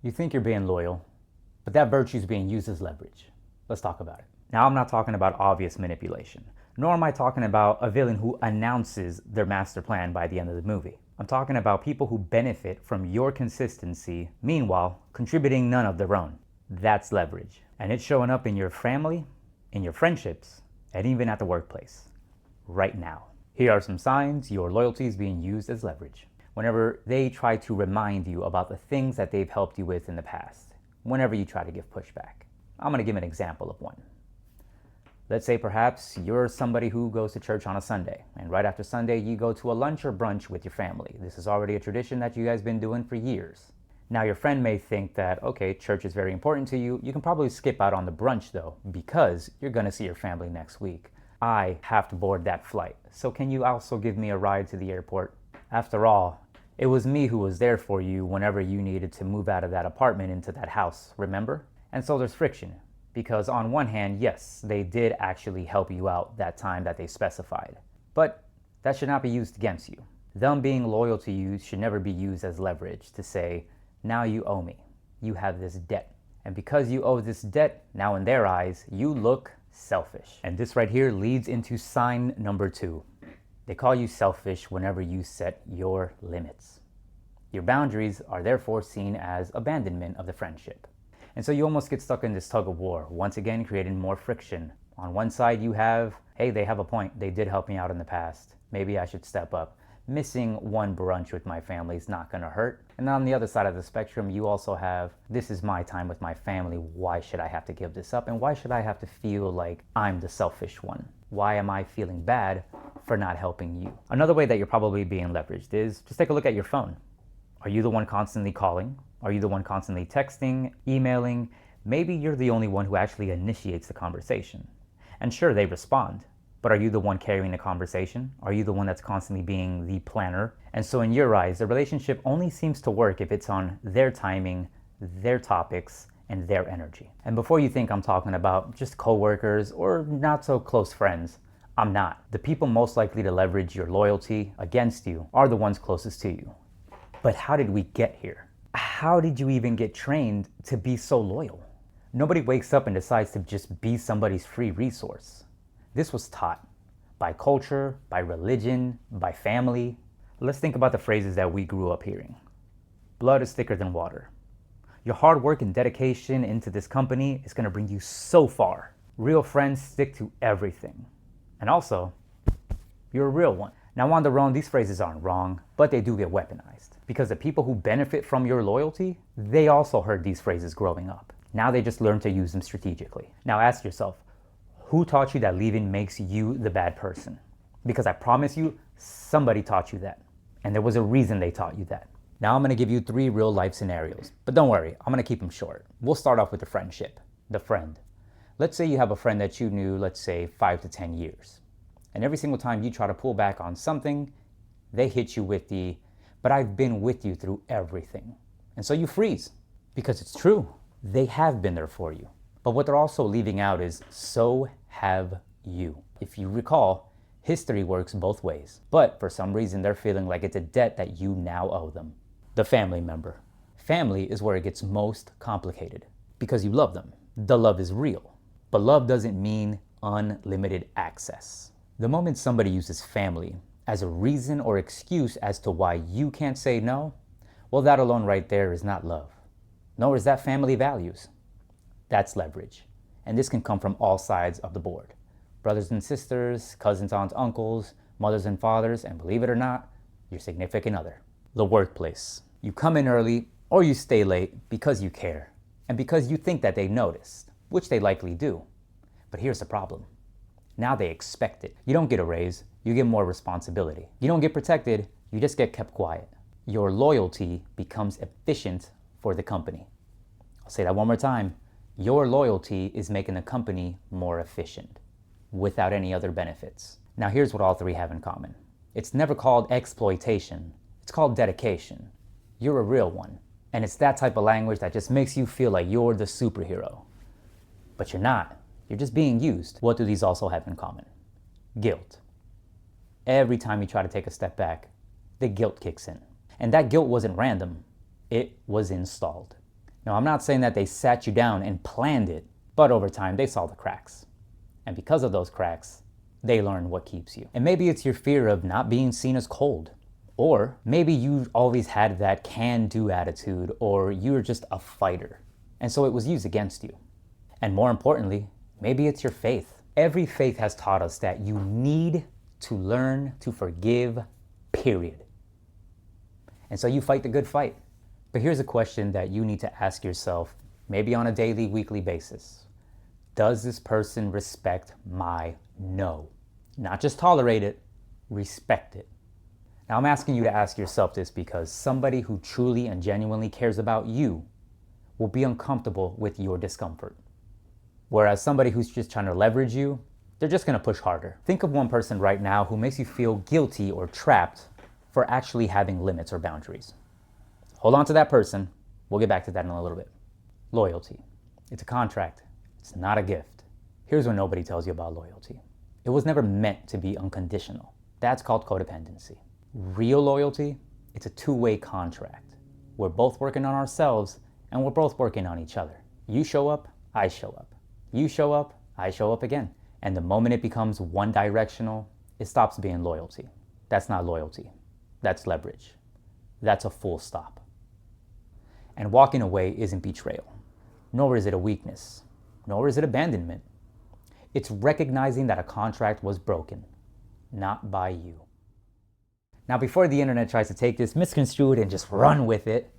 You think you're being loyal, but that virtue is being used as leverage. Let's talk about it. Now, I'm not talking about obvious manipulation, nor am I talking about a villain who announces their master plan by the end of the movie. I'm talking about people who benefit from your consistency, meanwhile, contributing none of their own. That's leverage. And it's showing up in your family, in your friendships, and even at the workplace. Right now. Here are some signs your loyalty is being used as leverage. Whenever they try to remind you about the things that they've helped you with in the past, whenever you try to give pushback. I'm going to give an example of one. Let's say perhaps you're somebody who goes to church on a Sunday, and right after Sunday you go to a lunch or brunch with your family. This is already a tradition that you guys have been doing for years. Now your friend may think that, okay, church is very important to you. You can probably skip out on the brunch though, because you're going to see your family next week. I have to board that flight, so can you also give me a ride to the airport? After all, it was me who was there for you whenever you needed to move out of that apartment into that house, remember? And so there's friction, because on one hand, yes, they did actually help you out that time that they specified. But that should not be used against you. Them being loyal to you should never be used as leverage to say, now you owe me. You have this debt. And because you owe this debt, now in their eyes, you look selfish. And this right here leads into sign number 2. They call you selfish whenever you set your limits. Your boundaries are therefore seen as abandonment of the friendship. And so you almost get stuck in this tug of war, once again creating more friction. On one side you have, hey, they have a point, they did help me out in the past, maybe I should step up. Missing one brunch with my family is not gonna hurt. And on the other side of the spectrum, you also have, this is my time with my family, why should I have to give this up? And why should I have to feel like I'm the selfish one? Why am I feeling bad for not helping you? Another way that you're probably being leveraged is just take a look at your phone. Are you the one constantly calling? Are you the one constantly texting, emailing? Maybe you're the only one who actually initiates the conversation. And sure, they respond, but are you the one carrying the conversation? Are you the one that's constantly being the planner? And so in your eyes, the relationship only seems to work if it's on their timing, their topics, and their energy. And before you think I'm talking about just coworkers or not so close friends, I'm not. The people most likely to leverage your loyalty against you are the ones closest to you. But how did we get here? How did you even get trained to be so loyal? Nobody wakes up and decides to just be somebody's free resource. This was taught by culture, by religion, by family. Let's think about the phrases that we grew up hearing. Blood is thicker than water. Your hard work and dedication into this company is going to bring you so far. Real friends stick to everything. And also, you're a real one. Now on their own, these phrases aren't wrong, but they do get weaponized. Because the people who benefit from your loyalty, they also heard these phrases growing up. Now they just learn to use them strategically. Now ask yourself, who taught you that leaving makes you the bad person? Because I promise you, somebody taught you that. And there was a reason they taught you that. Now I'm going to give you 3 real life scenarios. But don't worry, I'm going to keep them short. We'll start off with the friendship. The friend. Let's say you have a friend that you knew, let's say 5 to 10 years. And every single time you try to pull back on something, they hit you with the, but I've been with you through everything. And so you freeze. Because it's true. They have been there for you. But what they're also leaving out is, so have you. If you recall, history works both ways. But for some reason, they're feeling like it's a debt that you now owe them. The family member. Family is where it gets most complicated. Because you love them. The love is real. But love doesn't mean unlimited access. The moment somebody uses family as a reason or excuse as to why you can't say no, well, that alone right there is not love. Nor is that family values. That's leverage. And this can come from all sides of the board. Brothers and sisters, cousins, aunts, uncles, mothers and fathers, and believe it or not, your significant other. The workplace. You come in early or you stay late because you care. And because you think that they noticed, which they likely do. But here's the problem. Now they expect it. You don't get a raise, you get more responsibility. You don't get protected, you just get kept quiet. Your loyalty becomes efficient for the company. I'll say that one more time. Your loyalty is making the company more efficient without any other benefits. Now here's what all 3 have in common. It's never called exploitation. It's called dedication. You're a real one. And it's that type of language that just makes you feel like you're the superhero. But you're not. You're just being used. What do these also have in common? Guilt. Every time you try to take a step back, the guilt kicks in. And that guilt wasn't random. It was installed. Now, I'm not saying that they sat you down and planned it, but over time they saw the cracks. And because of those cracks, they learned what keeps you. And maybe it's your fear of not being seen as cold. Or maybe you've always had that can-do attitude, or you're just a fighter, and so it was used against you. And more importantly, maybe it's your faith. Every faith has taught us that you need to learn to forgive, period. And so you fight the good fight. But here's a question that you need to ask yourself, maybe on a daily, weekly basis. Does this person respect my no? Not just tolerate it, respect it. Now, I'm asking you to ask yourself this because somebody who truly and genuinely cares about you will be uncomfortable with your discomfort. Whereas somebody who's just trying to leverage you, they're just going to push harder. Think of one person right now who makes you feel guilty or trapped for actually having limits or boundaries. Hold on to that person. We'll get back to that in a little bit. Loyalty. It's a contract. It's not a gift. Here's what nobody tells you about loyalty. It was never meant to be unconditional. That's called codependency. Real loyalty, it's a two-way contract. We're both working on ourselves and we're both working on each other. You show up, I show up. You show up, I show up again. And the moment it becomes one-directional, it stops being loyalty. That's not loyalty. That's leverage. That's a full stop. And walking away isn't betrayal, nor is it a weakness, nor is it abandonment. It's recognizing that a contract was broken, not by you. Now, before the internet tries to take this, misconstrue it, and just run with it,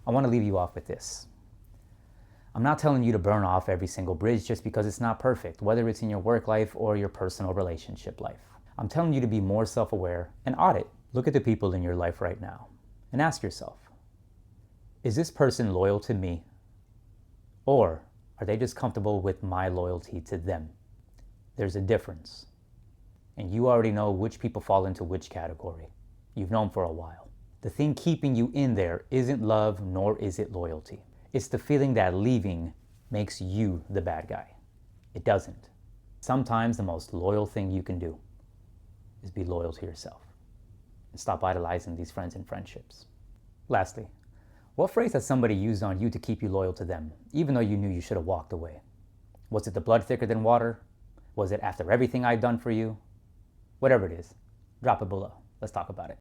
I want to leave you off with this. I'm not telling you to burn off every single bridge just because it's not perfect, whether it's in your work life or your personal relationship life. I'm telling you to be more self-aware and audit. Look at the people in your life right now and ask yourself, is this person loyal to me? Or are they just comfortable with my loyalty to them? There's a difference. And you already know which people fall into which category. You've known for a while. The thing keeping you in there isn't love, nor is it loyalty. It's the feeling that leaving makes you the bad guy. It doesn't. Sometimes the most loyal thing you can do is be loyal to yourself and stop idolizing these friends and friendships. Lastly, what phrase has somebody used on you to keep you loyal to them, even though you knew you should have walked away? Was it the blood thicker than water? Was it after everything I'd done for you? Whatever it is, drop it below. Let's talk about it.